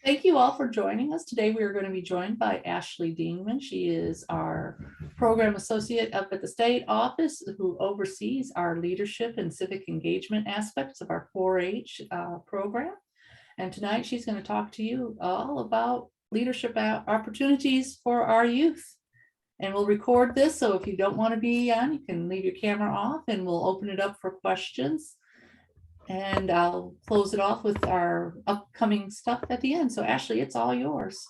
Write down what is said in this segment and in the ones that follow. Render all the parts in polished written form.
Thank you all for joining us. Today we are going to be joined by Ashley Dingman. She is our program associate up at the state office who oversees our leadership and civic engagement aspects of our 4-H program. And tonight she's going to talk to you all about leadership opportunities for our youth. And we'll record this, so if you don't want to be on, you can leave your camera off and we'll open it up for questions. And I'll close it off with our upcoming stuff at the end. So Ashley, it's all yours.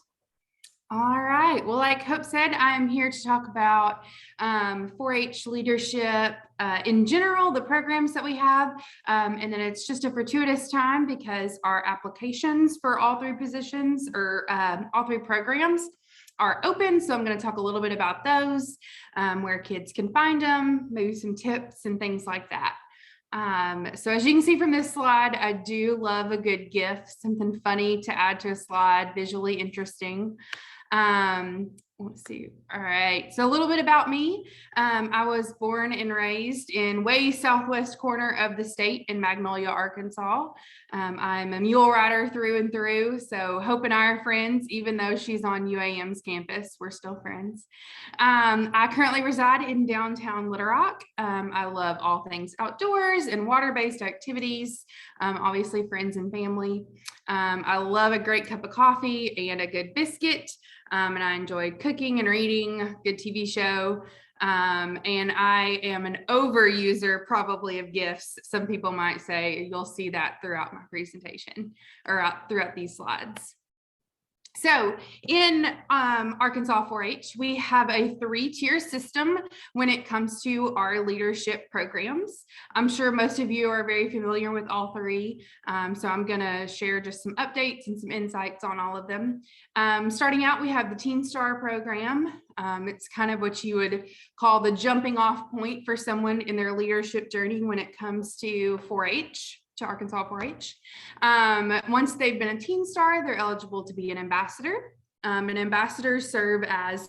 All right. Well, like Hope said, I'm here to talk about 4-H leadership in general, the programs that we have. And then it's just a fortuitous time because our applications for all three positions or all three programs are open. So I'm going to talk a little bit about those, where kids can find them, maybe some tips and things like that. So as you can see from this slide, I do love a good GIF, something funny to add to a slide, visually interesting. Let's see. All right. So a little bit about me. I was born and raised in way southwest corner of the state in Magnolia, Arkansas. I'm a mule rider through and through. So Hope and I are friends, even though she's on UAM's campus, we're still friends. I currently reside in downtown Little Rock. I love all things outdoors and water-based activities, obviously friends and family. I love a great cup of coffee and a good biscuit. And I enjoy cooking and reading, good TV show. And I am an overuser probably of GIFs. Some people might say you'll see that throughout my presentation or throughout these slides. So in Arkansas 4-H, we have a 3-tier system when it comes to our leadership programs. I'm sure most of you are very familiar with all three. So I'm going to share just some updates and some insights on all of them. Starting out, we have the Teen Star program. It's kind of what you would call the jumping off point for someone in their leadership journey when it comes to 4-H. To Arkansas 4-H. Once they've been a Teen Star, they're eligible to be an ambassador. And ambassadors serve as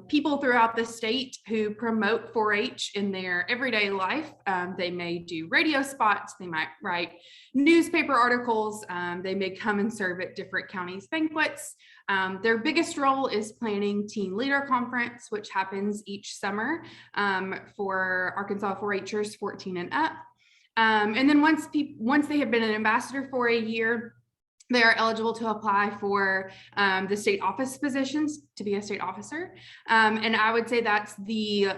people throughout the state who promote 4-H in their everyday life. They may do radio spots, they might write newspaper articles, they may come and serve at different counties' banquets. Their biggest role is planning Teen Leader Conference, which happens each summer for Arkansas 4-Hers 14 and up. And then once they have been an ambassador for a year, they are eligible to apply for the state office positions to be a state officer. And I would say that's the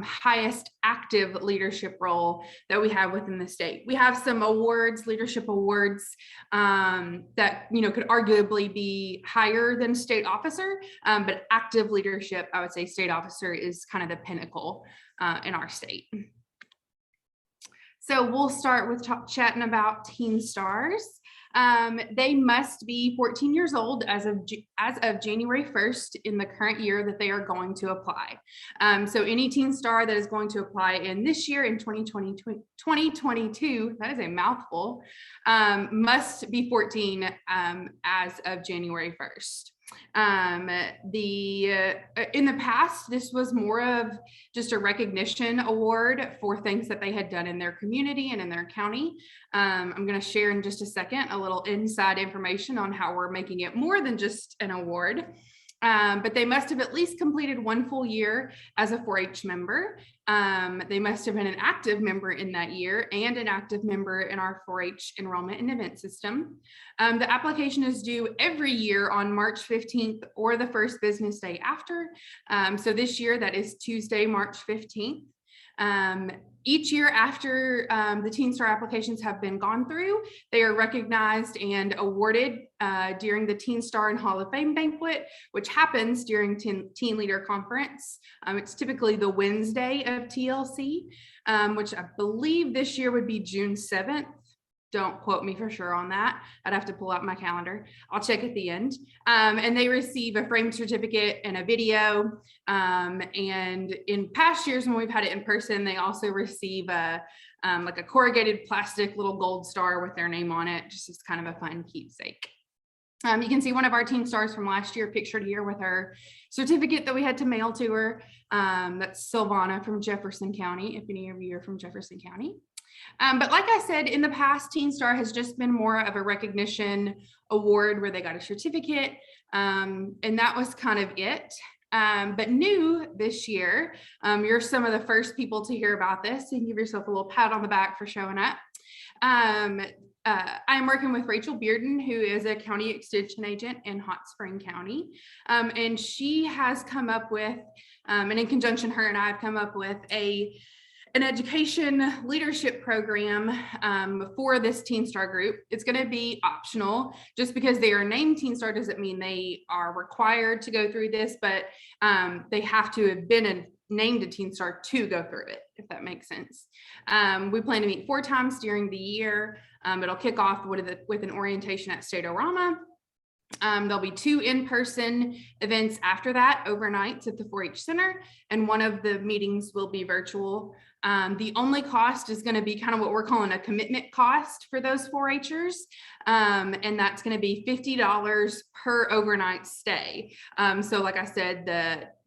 highest active leadership role that we have within the state. We have some awards, leadership awards that could arguably be higher than state officer, but active leadership, I would say state officer is kind of the pinnacle in our state. So we'll start with chatting about Teen Stars. They must be 14 years old as of January 1st in the current year that they are going to apply. So any Teen Star that is going to apply in this year in 2022, that is a mouthful, must be 14 as of January 1st. In the past, this was more of just a recognition award for things that they had done in their community and in their county. I'm going to share in just a second a little inside information on how we're making it more than just an award. But they must have at least completed 1 full year as a 4-H member. They must have been an active member in that year and an active member in our 4-H enrollment and event system. The application is due every year on March 15th or the first business day after. So this year, that is Tuesday, March 15th. Each year after the Teen Star applications have been gone through, they are recognized and awarded during the Teen Star and Hall of Fame banquet, which happens during Teen Leader Conference. It's typically the Wednesday of TLC, which I believe this year would be June 7th. Don't quote me for sure on that. I'd have to pull out my calendar. I'll check at the end. And they receive a framed certificate and a video. And in past years when we've had it in person, they also receive like a corrugated plastic little gold star with their name on it, just as kind of a fun keepsake. You can see one of our Teen Stars from last year pictured here with her certificate that we had to mail to her. That's Silvana from Jefferson County, if any of you are from Jefferson County. But like I said, in the past, Teen Star has just been more of a recognition award where they got a certificate, and that was kind of it. But new this year, you're some of the first people to hear about this, and give yourself a little pat on the back for showing up. I'm working with Rachel Bearden, who is a county extension agent in Hot Spring County. And she has come up with, and in conjunction, her and I have come up with an education leadership program for this Teen Star group. It's going to be optional. Just because they are named Teen Star doesn't mean they are required to go through this, but they have to have been named a Teen Star to go through it, if that makes sense. We plan to meet 4 times during the year. It'll kick off with an orientation at State-O-Rama. There'll be 2 in-person events after that, overnights at the 4-H Center, and one of the meetings will be virtual. The only cost is going to be kind of what we're calling a commitment cost for those 4-Hers, and that's going to be $50 per overnight stay. So like I said,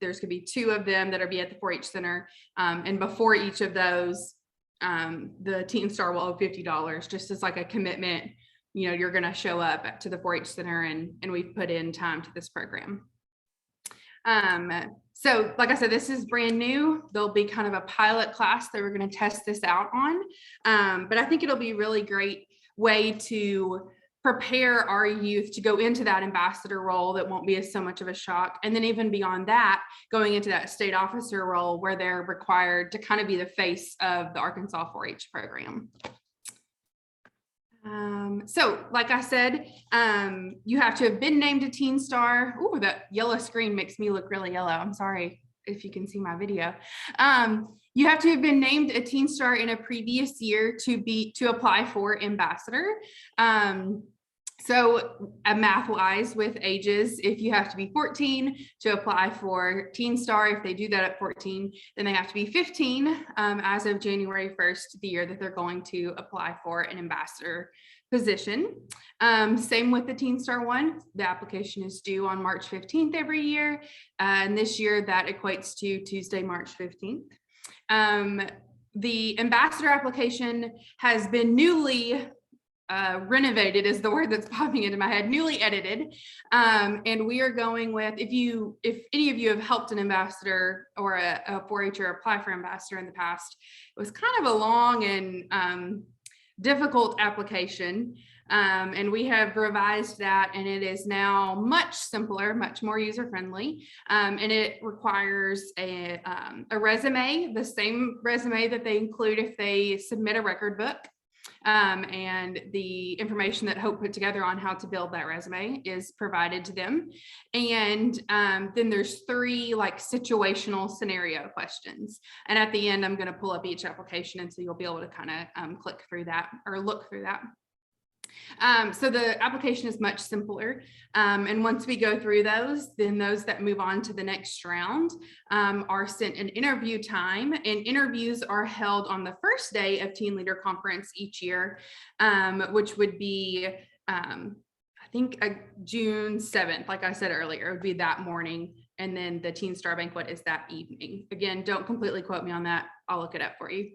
there's going to be 2 of them that'll be at the 4-H Center, and before each of those, the Teen Star will owe $50 just as like a commitment. You know, you're going to show up to the 4-H Center and we've put in time to this program. So like I said, this is brand new. There'll be kind of a pilot class that we're going to test this out on. But I think it'll be a really great way to prepare our youth to go into that ambassador role that won't be so much of a shock. And then even beyond that, going into that state officer role where they're required to kind of be the face of the Arkansas 4-H program. So like I said, you have to have been named a Teen Star. Ooh, that yellow screen makes me look really yellow. I'm sorry if you can see my video. You have to have been named a Teen Star in a previous year to apply for ambassador. So math wise with ages, if you have to be 14 to apply for Teen Star, if they do that at 14, then they have to be 15 as of January 1st, the year that they're going to apply for an ambassador position. Same with the Teen Star one. The application is due on March 15th every year. And this year that equates to Tuesday, March 15th. The ambassador application has been newly renovated is the word that's popping into my head, newly edited. And we are going with, if any of you have helped an ambassador or a 4-H'er apply for ambassador in the past, it was kind of a long and difficult application. And we have revised that, and it is now much simpler, much more user-friendly. And it requires a resume, the same resume that they include if they submit a record book. And the information that Hope put together on how to build that resume is provided to them. And then there's 3 like situational scenario questions. And at the end, I'm going to pull up each application, and so you'll be able to kind of click through that or look through that. So the application is much simpler. And once we go through those, then those that move on to the next round are sent an interview time, and interviews are held on the first day of Teen Leader Conference each year, which would be, I think June 7th, like I said earlier, it would be that morning. And then the Teen Star Banquet is that evening. Again, don't completely quote me on that. I'll look it up for you.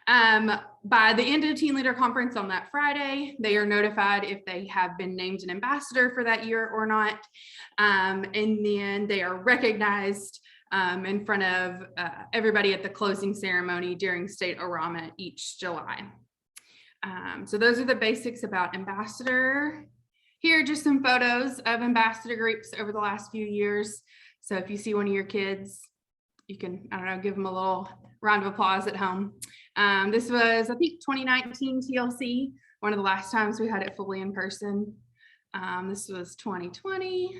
By the end of the Teen Leader Conference on that Friday, they are notified if they have been named an ambassador for that year or not. And then they are recognized in front of everybody at the closing ceremony during State-O-Rama each July. So those are the basics about ambassador. Here are just some photos of ambassador groups over the last few years. So if you see one of your kids, you can, I don't know, give them a little round of applause at home. This was, I think, 2019 TLC, one of the last times we had it fully in person. This was 2020.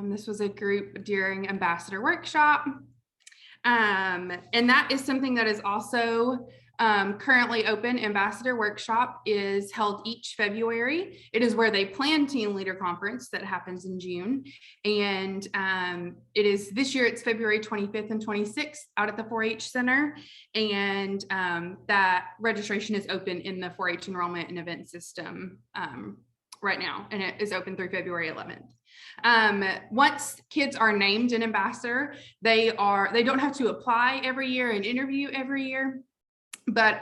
This was a group during Ambassador Workshop. And that is something that is also currently open. Ambassador Workshop is held each February. It is where they plan Teen Leader Conference that happens in June. And it is this year, it's February 25th and 26th out at the 4-H Center. And that registration is open in the 4-H enrollment and event system right now, and it is open through February 11th. Once kids are named an ambassador, they don't have to apply every year and interview every year, but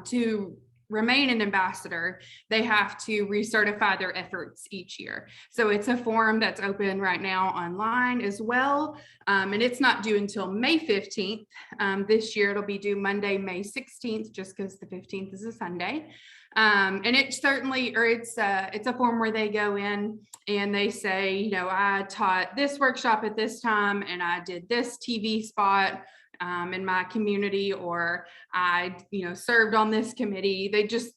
to remain an ambassador, they have to recertify their efforts each year. So it's a form that's open right now online as well. And it's not due until May 15th. This year it'll be due Monday, May 16th, just because the 15th is a Sunday. And it's a form where they go in and they say, you know, I taught this workshop at this time and I did this TV spot in my community, or I, you know, served on this committee.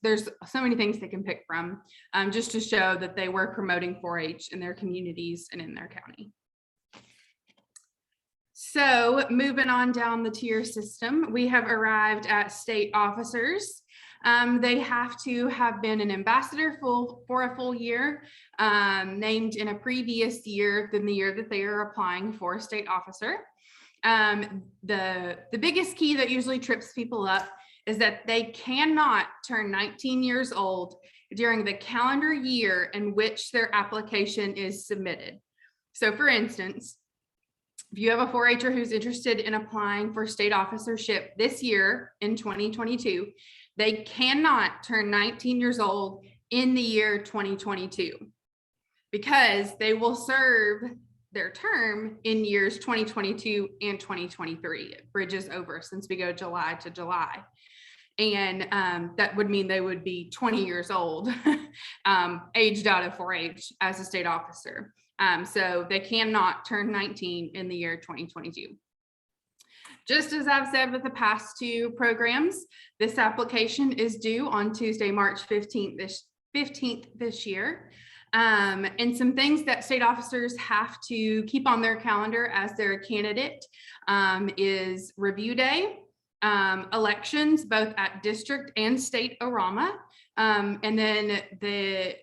There's so many things they can pick from, just to show that they were promoting 4-H in their communities and in their county. So moving on down the tier system, we have arrived at state officers. They have to have been an ambassador for a full year, named in a previous year than the year that they are applying for a state officer. The biggest key that usually trips people up is that they cannot turn 19 years old during the calendar year in which their application is submitted. So for instance, if you have a 4-H'er who's interested in applying for state officership this year in 2022, they cannot turn 19 years old in the year 2022 because they will serve their term in years 2022 and 2023. It bridges over since we go July to July. And that would mean they would be 20 years old, aged out of 4-H as a state officer. So they cannot turn 19 in the year 2022. Just as I've said with the past two programs, this application is due on Tuesday, March 15th this year. And some things that state officers have to keep on their calendar as their candidate is review day, elections, both at district and state ARAMA. And then the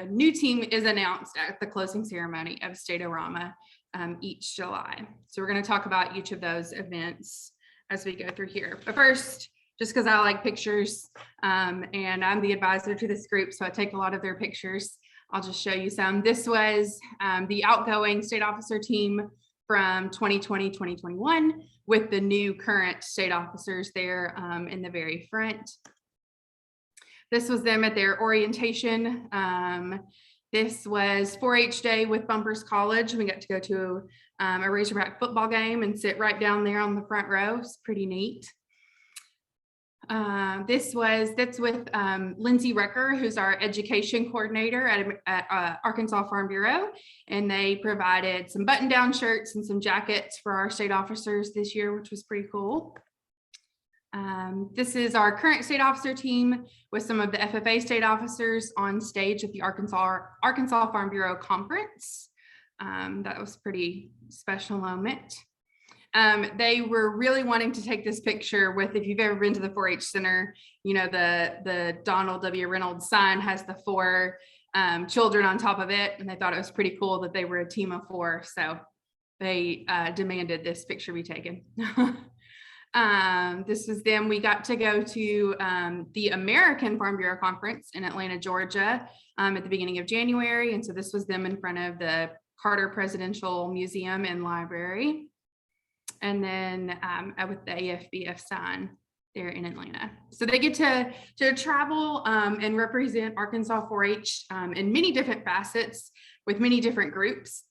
new team is announced at the closing ceremony of state ARAMA each July. So we're going to talk about each of those events as we go through here. But first, just because I like pictures and I'm the advisor to this group, so I take a lot of their pictures. I'll just show you some. This was the outgoing state officer team from 2020, 2021 with the new current state officers there in the very front. This was them at their orientation. This was 4-H day with Bumpers College. We got to go to a Razorback football game and sit right down there on the front row. It's pretty neat. That's with Lindsay Recker, who's our education coordinator at Arkansas Farm Bureau, and they provided some button-down shirts and some jackets for our state officers this year, which was pretty cool. This is our current state officer team with some of the FFA state officers on stage at the Arkansas Farm Bureau conference. That was a pretty special moment. They were really wanting to take this picture with, if you've ever been to the 4-H Center, you know, the Donald W. Reynolds sign has the 4 children on top of it, and they thought it was pretty cool that they were a team of 4. So they demanded this picture be taken. This was them. We got to go to the American Farm Bureau Conference in Atlanta, Georgia at the beginning of January. And so this was them in front of the Carter Presidential Museum and Library. And then with the AFBF sign there in Atlanta. So they get to travel and represent Arkansas 4-H in many different facets with many different groups.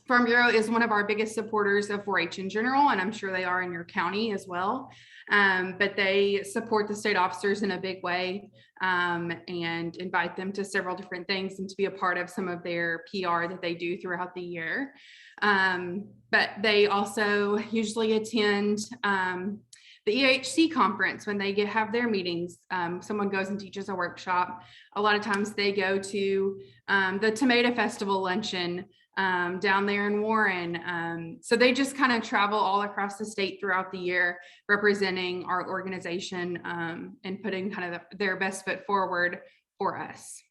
Farm Bureau is one of our biggest supporters of 4-H in general, and I'm sure they are in your county as well. But they support the state officers in a big way and invite them to several different things and to be a part of some of their PR that they do throughout the year. But they also usually attend the EHC conference when they have their meetings. Someone goes and teaches a workshop. A lot of times they go to the Tomato Festival luncheon down there in Warren. So they just kind of travel all across the state throughout the year, representing our organization and putting kind of their best foot forward for us.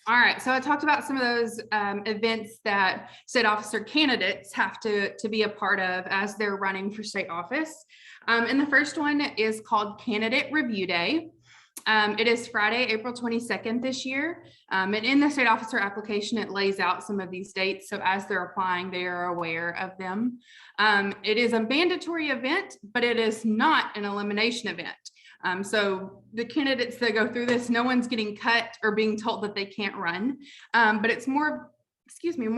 All right, so I talked about some of those events that state officer candidates have to be a part of as they're running for state office. And the first one is called Candidate Review Day. It is Friday, April 22nd this year. And in the state officer application, it lays out some of these dates. So as they're applying, they are aware of them. It is a mandatory event, but it is not an elimination event. So the candidates that go through this, no one's getting cut or being told that they can't run, but it's more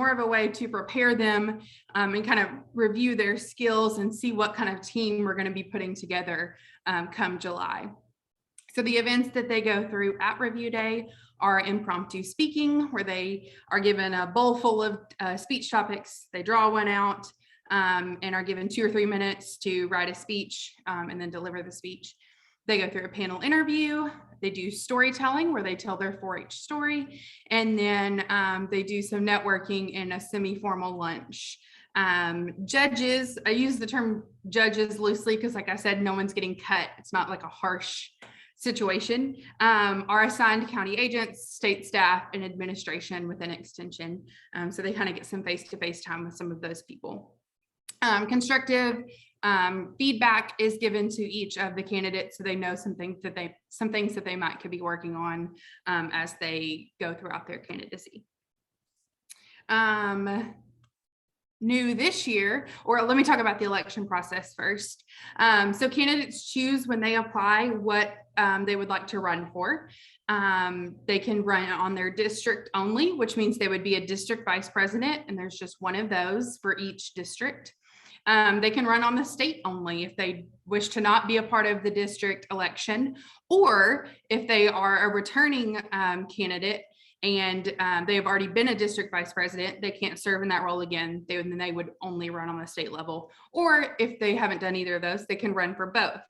of a way to prepare them and kind of review their skills and see what kind of team we're going to be putting together come July. So the events that they go through at review day are impromptu speaking, where they are given a bowl full of speech topics. They draw one out and are given 2 or 3 minutes to write a speech and then deliver the speech. They go through a panel interview. They do storytelling, where they tell their 4-H story. And then they do some networking in a semi-formal lunch. Judges, I use the term judges loosely because, like I said, no one's getting cut. It's not like a harsh situation, are assigned county agents, state staff, and administration within extension. So they kind of get some face-to-face time with some of those people. Constructive feedback is given to each of the candidates, so they know some things that they could be working on as they go throughout their candidacy. New this year, or let me talk about the election process first. So candidates choose when they apply what they would like to run for. They can run on their district only, which means they would be a district vice president, and there's just one of those for each district. They can run on the state only if they wish to not be a part of the district election, or if they are a returning candidate and they have already been a district vice president, they can't serve in that role again. Then they would only run on the state level. Or if they haven't done either of those, they can run for both.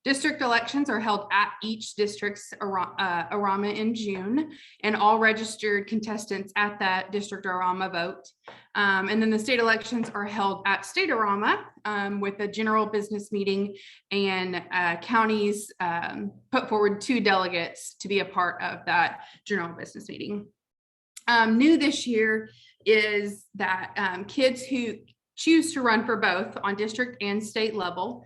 District elections are held at each district's ARAMA in June, and all registered contestants at that district ARAMA vote. And then the state elections are held at state ARAMA with a general business meeting, and counties put forward 2 delegates to be a part of that general business meeting. New this year is that kids who choose to run for both on district and state level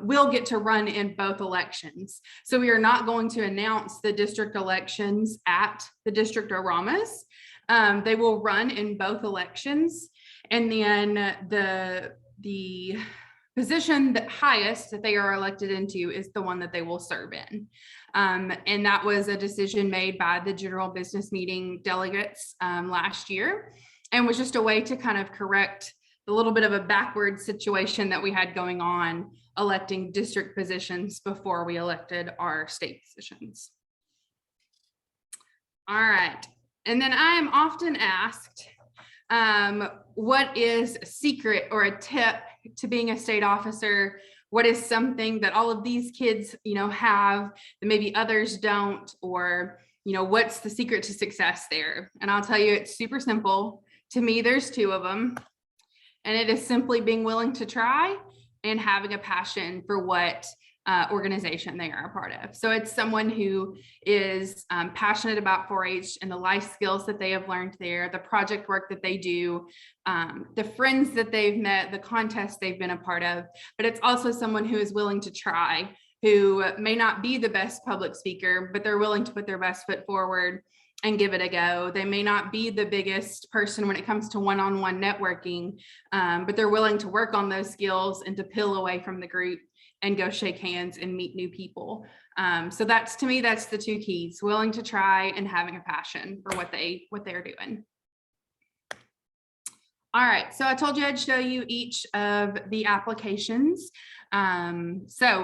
will get to run in both elections. So we are not going to announce the district elections at the district ARAMAs. They will run in both elections, and then the position that highest that they are elected into is the one that they will serve in. And that was a decision made by the general business meeting delegates last year, and was just a way to kind of correct the little bit of a backward situation that we had going on electing district positions before we elected our state positions. All right. And then I am often asked, what is a secret or a tip to being a state officer? What is something that all of these kids, have that maybe others don't, or, what's the secret to success there? And I'll tell you, it's super simple. To me, there's 2 of them. And it is simply being willing to try and having a passion for what organization they are a part of. So it's someone who is passionate about 4-H and the life skills that they have learned there, the project work that they do, the friends that they've met, the contests they've been a part of. But it's also someone who is willing to try, who may not be the best public speaker, but they're willing to put their best foot forward and give it a go. They may not be the biggest person when it comes to one-on-one networking, but they're willing to work on those skills and to peel away from the group and go shake hands and meet new people. So that's, to me, that's the 2 keys: willing to try and having a passion for what they're doing. All right, so I told you I'd show you each of the applications. So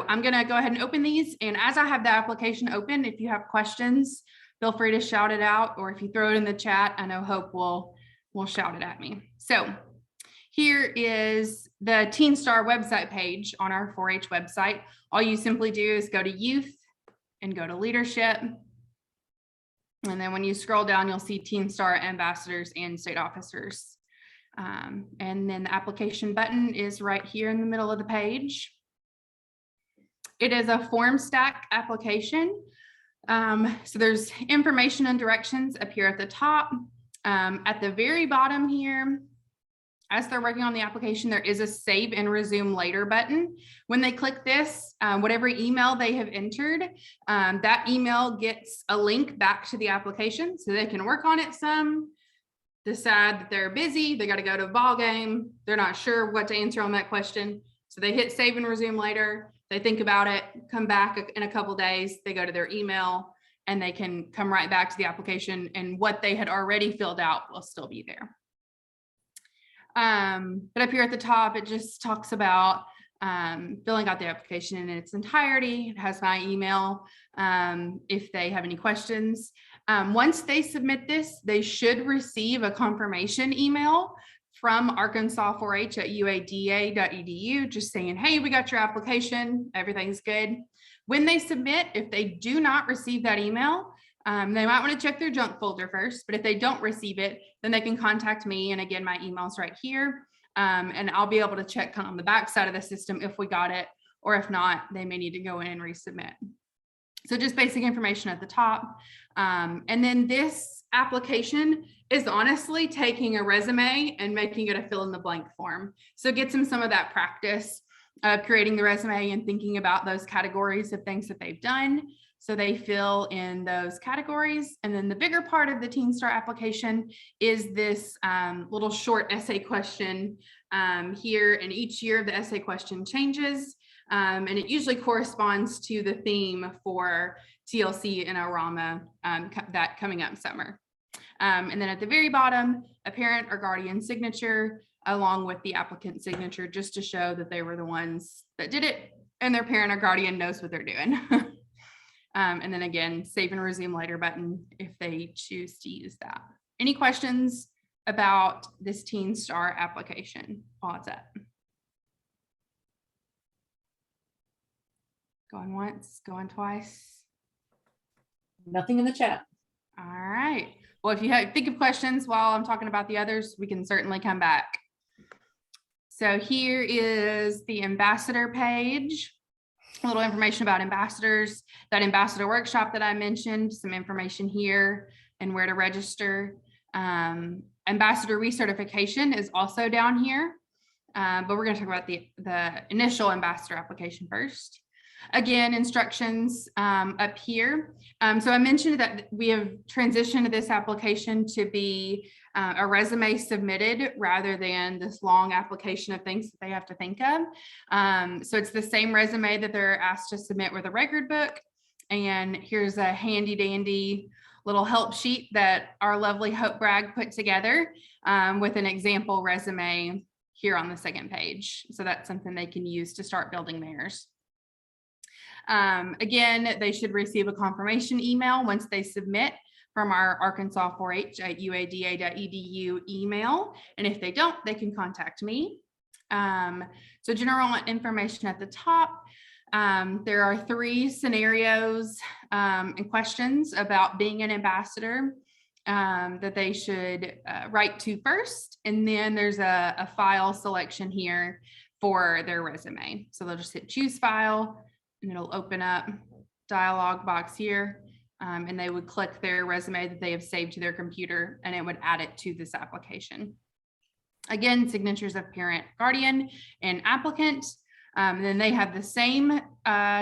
I'm gonna go ahead and open these, and as I have the application open, if you have questions, feel free to shout it out, or if you throw it in the chat, I know Hope will shout it at me. So here is the Teen Star website page on our 4-H website. All you simply do is go to youth and go to leadership. And then when you scroll down, you'll see Teen Star ambassadors and state officers. And then the application button is right here in the middle of the page. It is a form stack application. So there's information and directions up here at the top. At the very bottom here, as they're working on the application, there is a save and resume later button. When they click this, whatever email they have entered, that email gets a link back to the application so they can work on it some, decide that they're busy, they got to go to a ball game, they're not sure what to answer on that question. So they hit save and resume later, they think about it, come back in a couple days, they go to their email, and they can come right back to the application, and what they had already filled out will still be there. But up here at the top, it just talks about filling out the application in its entirety. It has my email if they have any questions. Once they submit this, they should receive a confirmation email from Arkansas 4-H at uada.edu, just saying, hey, we got your application, everything's good. When they submit, if they do not receive that email, they might want to check their junk folder first, but if they don't receive it, then they can contact me. And again, my email's right here. And I'll be able to check kind of on the back side of the system if we got it, or if not, they may need to go in and resubmit. So just basic information at the top. And then this application is honestly taking a resume and making it a fill in the blank form. So it gets them some of that practice of creating the resume and thinking about those categories of things that they've done. So they fill in those categories. And then the bigger part of the Teen Star application is this little short essay question here. And each year the essay question changes. And it usually corresponds to the theme for TLC and ORAMA that coming up summer. And then at the very bottom, a parent or guardian signature along with the applicant's signature, just to show that they were the ones that did it and their parent or guardian knows what they're doing. And then again, save and resume later button if they choose to use that. Any questions about this Teen Star application while it's up? Going once, going twice. Nothing in the chat. All right. Well, if you think of questions while I'm talking about the others, we can certainly come back. So here is the ambassador page. A little information about ambassadors, that ambassador workshop that I mentioned, some information here and where to register. Ambassador recertification is also down here, but we're going to talk about the initial ambassador application first. Again, instructions up here. So I mentioned that we have transitioned this application to be a resume submitted rather than this long application of things that they have to think of. So it's the same resume that they're asked to submit with a record book. And here's a handy dandy little help sheet that our lovely Hope Bragg put together with an example resume here on the second page. So that's something they can use to start building theirs. Again, they should receive a confirmation email once they submit from our Arkansas 4-H at uada.edu email. And if they don't, they can contact me. So general information at the top. There are 3 scenarios and questions about being an ambassador that they should write to first. And then there's a file selection here for their resume. So they'll just hit choose file and it'll open up dialog box here. And they would click their resume that they have saved to their computer and it would add it to this application. Again, signatures of parent, guardian, and applicant. Then they have the same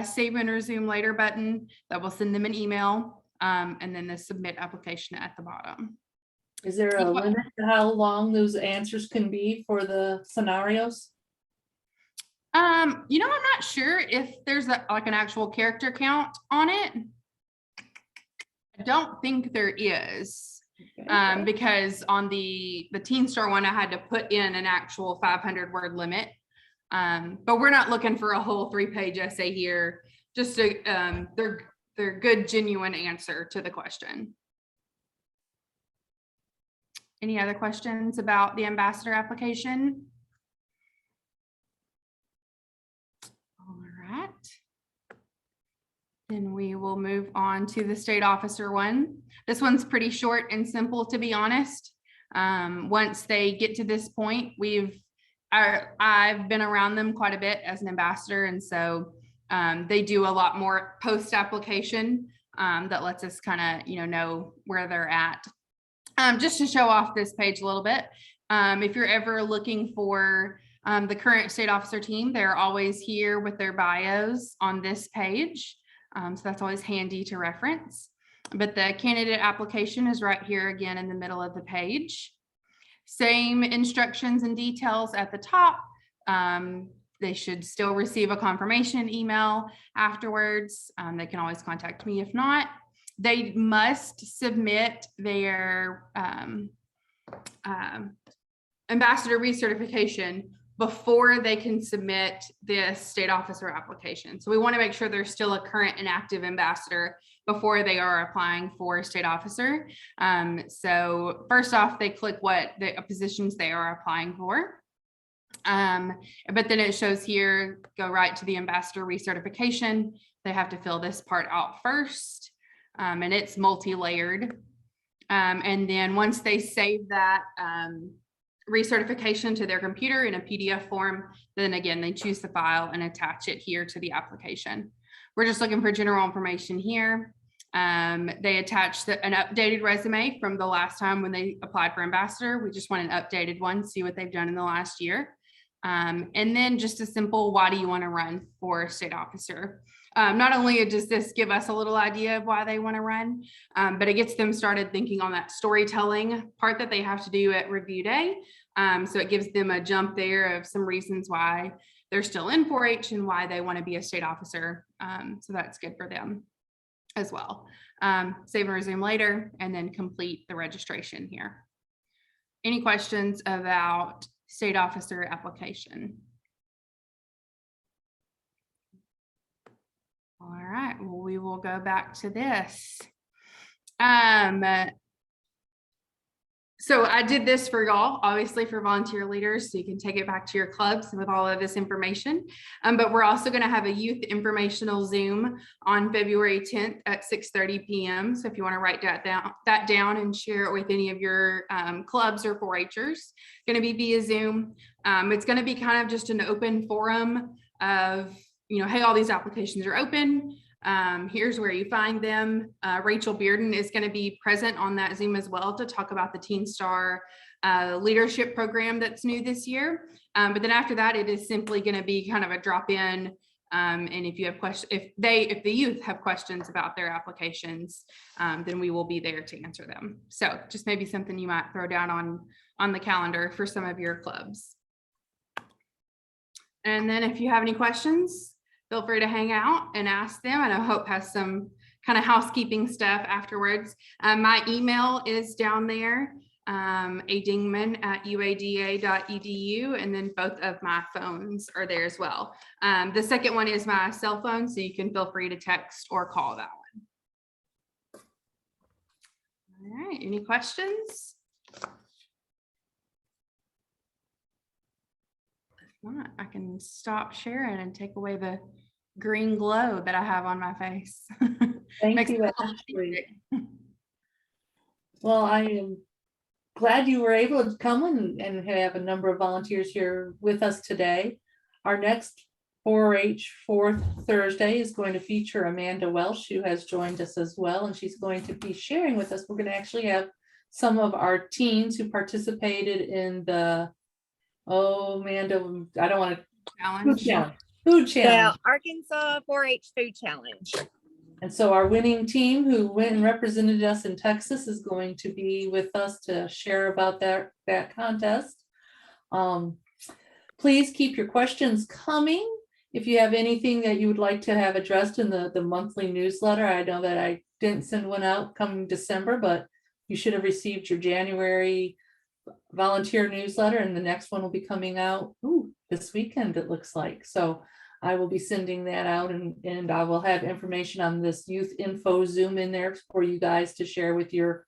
save and resume later button that will send them an email, and then the submit application at the bottom. Is there a limit to how long those answers can be for the scenarios? I'm not sure if there's like an actual character count on it. I don't think there is. Okay. Because on the Teen Star one, I had to put in an actual 500 word limit. But we're not looking for a whole 3-page essay here, just their good, genuine answer to the question. Any other questions about the ambassador application? All right. Then we will move on to the state officer one. This one's pretty short and simple, to be honest. Once they get to this point, I've been around them quite a bit as an ambassador. And so they do a lot more post-application that lets us kind of, know where they're at. Just to show off this page a little bit, If you're ever looking for the current state officer team, they're always here with their bios on this page. So that's always handy to reference. But the candidate application is right here again in the middle of the page. Same instructions and details at the top. They should still receive a confirmation email afterwards. They can always contact me if not. They must submit their ambassador recertification before they can submit this state officer application. So we want to make sure they're still a current and active ambassador before they are applying for state officer. So first off, they click what the positions they are applying for. But then it shows here, go right to the ambassador recertification. They have to fill this part out first, and it's multi-layered. And then once they save that recertification to their computer in a PDF form, then again, they choose the file and attach it here to the application. We're just looking for general information here. They attached an updated resume from the last time when they applied for ambassador. We just want an updated one, see what they've done in the last year. And then just a simple, why do you want to run for state officer? Not only does this give us a little idea of why they want to run, but it gets them started thinking on that storytelling part that they have to do at review day. So it gives them a jump there of some reasons why they're still in 4-H and why they want to be a state officer. So that's good for them as well. Save and resume later, and then complete the registration here. Any questions about state officer application? All right, well, we will go back to this. So I did this for y'all, obviously for volunteer leaders, so you can take it back to your clubs with all of this information. But we're also going to have a youth informational Zoom on February 10th at 6:30 p.m. So if you want to write that down and share it with any of your clubs or 4-Hers, going to be via Zoom. It's going to be kind of just an open forum of, you know, hey, all these applications are open. Here's where you find them. Rachel Bearden is going to be present on that Zoom as well to talk about the Teen Star leadership program that's new this year. But then after that, it is simply going to be kind of a drop in. And if you have questions, if the youth have questions about their applications, then we will be there to answer them. So just maybe something you might throw down on the calendar for some of your clubs. And then if you have any questions, feel free to hang out and ask them. And I hope has some kind of housekeeping stuff afterwards. My email is down there, adingman@uada.edu. And then both of my phones are there as well. The second one is my cell phone, so you can feel free to text or call that one. All right, any questions? Not, I can stop sharing and take away the green glow that I have on my face. Thank you, Ashley. Well, I am glad you were able to come and have a number of volunteers here with us today. Our next 4-H fourth Thursday is going to feature Amanda Welsh, who has joined us as well, and she's going to be sharing with us. We're going to actually have some of our teens who participated in the Amanda, I don't want to Challenge. Food challenge. Yeah, Arkansas 4-H food challenge. And so our winning team who went and represented us in Texas is going to be with us to share about that contest. Please keep your questions coming. If you have anything that you would like to have addressed in the monthly newsletter, I know that I didn't send one out coming December, but you should have received your January volunteer newsletter, and the next one will be coming out this weekend, it looks like. So I will be sending that out, and I will have information on this youth info Zoom in there for you guys to share with your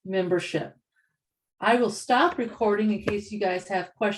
membership. I will stop recording in case you guys have questions.